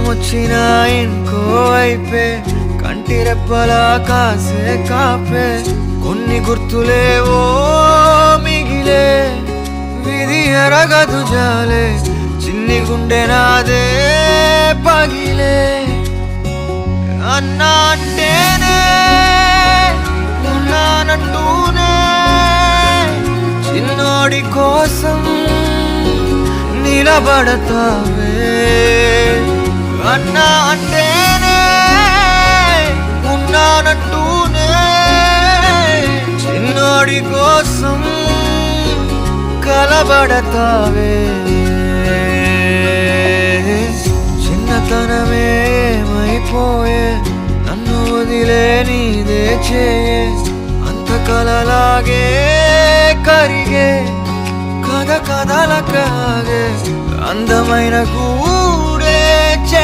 వచ్చినా ఇంకో వైపే కంటి రెప్పలా కాసే కాపే కొన్ని గుర్తులేవో మిగిలే విధి ఎరగదు జాలే చిన్ని గుండె నాదే పగిలే అన్నా అంటేనే ఉన్నానంటూనే చిన్నోడి కోసం నిలబడతావే అన్నా అంటేనే ఉన్నానంటూనే చిన్నోడి కోసం కలబడతావే చిన్నతనమే ఏమైపోయే నన్ను వదిలే నీదే చేయే అంత కలలాగే కరిగే కథ కథలకాగే అందమైన